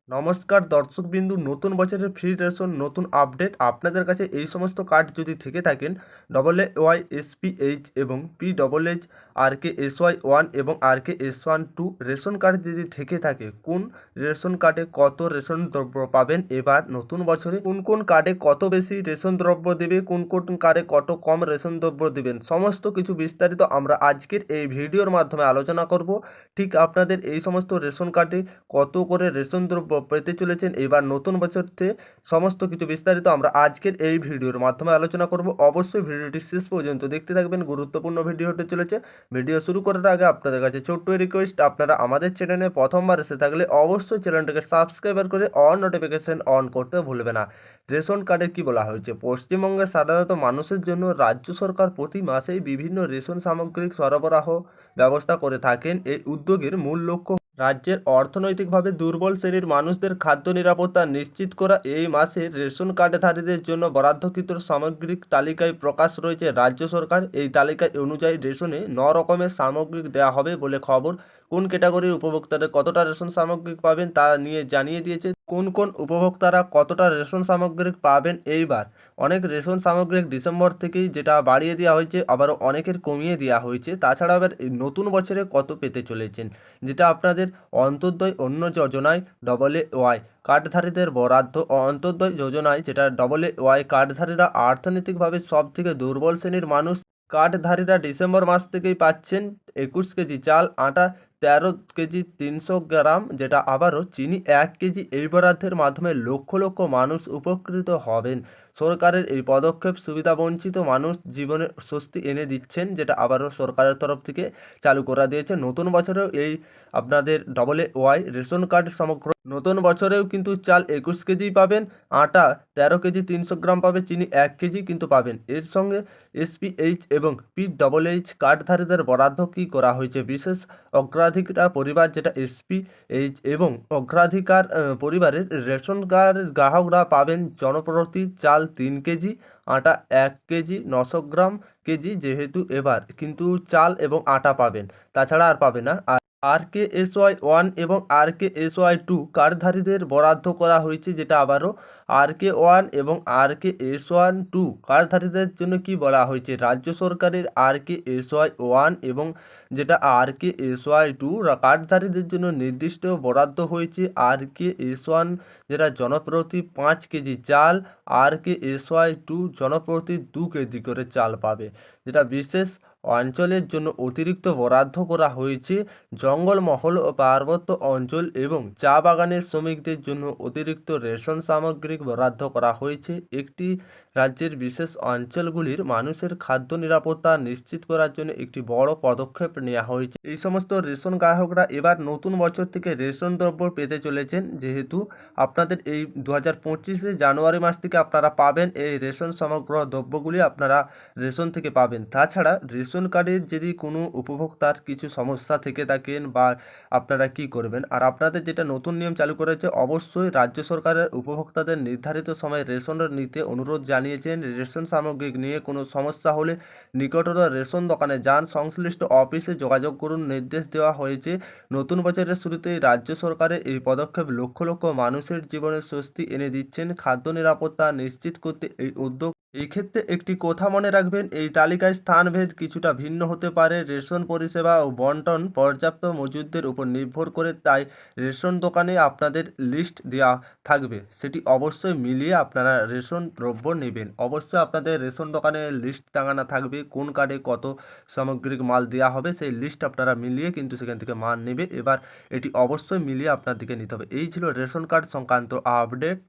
নমস্কার দর্শকবিন্দু, নতুন বছরের ফ্রি রেশন নতুন আপডেট আপনাদের কাছে এই সমস্ত কার্ড যদি থেকে থাকেন AAY SPH এবং PHH RKSY1 এবং RKS12 রেশন কার্ড যদি থেকে থাকে, কোন রেশন কার্ডে কত রেশন দ্রব্য পাবেন, এবার নতুন বছরে কোন কোন কার্ডে কত বেশি রেশন দ্রব্য দেবে, কোন কোন কার্ডে কত কম রেশন দ্রব্য দেবেন, সমস্ত কিছু বিস্তারিত আমরা আজকের এই ভিডিওর মাধ্যমে আলোচনা করব। ঠিক আপনাদের এই সমস্ত রেশন কার্ডে কত করে রেশন দ্রব্য পেতে চলেছেন এবার নতুন বছরতে, সমস্ত কিছু বিস্তারিত আমরা আজকের এই ভিডিওর মাধ্যমে আলোচনা করব। অবশ্যই ভিডিওটি শেষ পর্যন্ত দেখতে থাকবেন, গুরুত্বপূর্ণ ভিডিও হতে চলেছে। ভিডিও শুরু করার আগে আপনাদের কাছে ছোট্ট রিকোয়েস্ট, আপনারা আমাদের চ্যানেলে প্রথমবার এসে থাকলে অবশ্যই চ্যানেলটাকে সাবস্ক্রাইব করে অন নোটিফিকেশন অন করতে ভুলবে না। রেশন কার্ডে কি বলা হয়েছে? পশ্চিমবঙ্গের সাধারণত মানুষের জন্য রাজ্য সরকার প্রতি মাসেই বিভিন্ন রেশন সামগ্রিক সরবরাহ ব্যবস্থা করে থাকেন। এই উদ্যোগের মূল লক্ষ্য রাজ্যের অর্থনৈতিকভাবে দুর্বল শ্রেণীর মানুষদের খাদ্য নিরাপত্তা নিশ্চিত করা। এই মাসে রেশন কার্ডধারীদের জন্য বরাদ্দকৃত সামগ্রিক তালিকায় প্রকাশ রয়েছে রাজ্য সরকার। এই তালিকা অনুযায়ী রেশনে 9 রকমের সামগ্রিক দেওয়া হবে বলে খবর। কোন ক্যাটাগরির উপভোক্তারা কতটা রেশন সামগ্রিক পাবেন তা নিয়ে জানিয়ে দিয়েছে। কোন কোন উপভোক্তারা কতটা রেশন সামগ্রিক পাবেন, এইবার অনেক রেশন সামগ্রিক ডিসেম্বর থেকেই যেটা বাড়িয়ে দেওয়া হয়েছে, আবারও অনেকের কমিয়ে দেওয়া হয়েছে। তাছাড়া আবার এই নতুন বছরে কত পেতে চলেছেন, যেটা আপনাদের অন্তর্দয় অন্য যোজনায় AA কার্ডধারীদের বরাদ্দ। অন্তর্দয় যোজনায় যেটা AA কার্ডধারীরা অর্থনৈতিকভাবে সব থেকে দুর্বল শ্রেণীর মানুষ, কার্ডধারীরা ডিসেম্বর মাস থেকেই পাচ্ছেন 21 কেজি চাল, আটা 13 কেজি 300 গ্রাম, যেটা আবারও চিনি 1 কেজি। এই বরাদ্দের মাধ্যমে লক্ষ লক্ষ মানুষ উপকৃত হবেন। সরকারের এই পদক্ষেপ সুবিধাবঞ্চিত মানুষ জীবনে স্বস্তি এনে দিচ্ছেন, যেটা আবারও সরকারের তরফ থেকে চালু করা দিয়েছে। নতুন বছরেও এই আপনাদের AA রেশন কার্ড সমগ্র নতুন বছরেও কিন্তু চাল 21 কেজি পাবেন, আটা 13 কেজি 300 গ্রাম পাবে, চিনি 1 কেজি কিন্তু পাবেন। এর সঙ্গে SPH এবং PHH কার্ডধারীদের বরাদ্দ কী করা হয়েছে? বিশেষ অগ্রাধিকার পরিবার, যেটা SPH এবং অগ্রাধিকার পরিবারের রেশন কার্ড গ্রাহকরা পাবেন জনপ্রতি চাল 3 কেজি, আটা 1 কেজি 900 গ্রাম কেজি, যেহেতু এবার কিন্তু চাল এবং আটা পাবেন, তাছাড়া আর পাবে না। RKSY1 এবং RKSY2 কার্ডধারীদের বরাদ্দ করা হয়েছে, যেটা আবারও RK1 এবং RKS12 কার্ডধারীদের জন্য কি বলা হয়েছে? রাজ্য সরকারের RKSY1 এবং যেটা RKSY2 কার্ডধারীদের জন্য নির্দিষ্ট বরাদ্দ হয়েছে। RKS1 যেটা জনপ্রতি 5 কেজি চাল, RKSY2 জনপ্রতি 2 কেজি করে চাল পাবে। যেটা বিশেষ অঞ্চলের জন্য অতিরিক্ত বরাদ্দ করা হয়েছে। জঙ্গলমহল ও পার্বত্য অঞ্চল এবং চা বাগানের শ্রমিকদের জন্য অতিরিক্ত রেশন সামগ্রিক বরাদ্দ করা হয়েছে। একটি রাজ্যের বিশেষ অঞ্চলগুলির মানুষের খাদ্য নিরাপত্তা নিশ্চিত করার জন্য একটি বড় পদক্ষেপ নেওয়া হয়েছে। এই সমস্ত রেশন গ্রাহকরা এবার নতুন বছর থেকে রেশন দ্রব্য পেতে চলেছেন, যেহেতু আপনাদের এই 2025 জানুয়ারি মাস থেকে আপনারা পাবেন এই রেশন সমগ্র দ্রব্যগুলি আপনারা রেশন থেকে পাবেন। তাছাড়া রেশন কার্ডের যদি কোনো উপভোক্তার কিছু সমস্যা থেকে থাকেন বা আপনারা কি করবেন, আর আপনাদের যেটা নতুন নিয়ম চালু করেছে, অবশ্যই রাজ্য সরকারের উপভোক্তাদের নির্ধারিত সময়ে রেশন নিতে অনুরোধ জানিয়েছেন। রেশন সামগ্রিক নিয়ে কোনো সমস্যা হলে নিকটতম রেশন দোকানে যান, সংশ্লিষ্ট অফিসে যোগাযোগ করুন, নির্দেশ দেওয়া হয়েছে। নতুন বছরের শুরুতেই রাজ্য সরকারের এই পদক্ষেপ লক্ষ লক্ষ মানুষের জীবনে স্বস্তি এনে দিচ্ছেন। খাদ্য নিরাপত্তা নিশ্চিত করতে এই উদ্যোগ। এই ক্ষেত্রে একটি কথা মনে রাখবেন, এই তালিকায় স্থানভেদ কিছুটা ভিন্ন হতে পারে। রেশন পরিষেবা ও বন্টন পর্যাপ্ত মজুদদের উপর নির্ভর করে, তাই রেশন দোকানে আপনাদের লিস্ট দেওয়া থাকবে, সেটি অবশ্যই মিলিয়ে আপনারা রেশন দ্রব্য নেবেন। অবশ্যই আপনাদের রেশন দোকানে লিস্ট টাঙানো থাকবে, কোন কার্ডে কত সামগ্রিক মাল দেওয়া হবে সেই লিস্ট আপনারা মিলিয়ে কিন্তু সেখান থেকে মাল নেবে। এবার এটি অবশ্যই মিলিয়ে আপনাদেরকে নিতে হবে। এই ছিল রেশন কার্ড সংক্রান্ত আপডেট।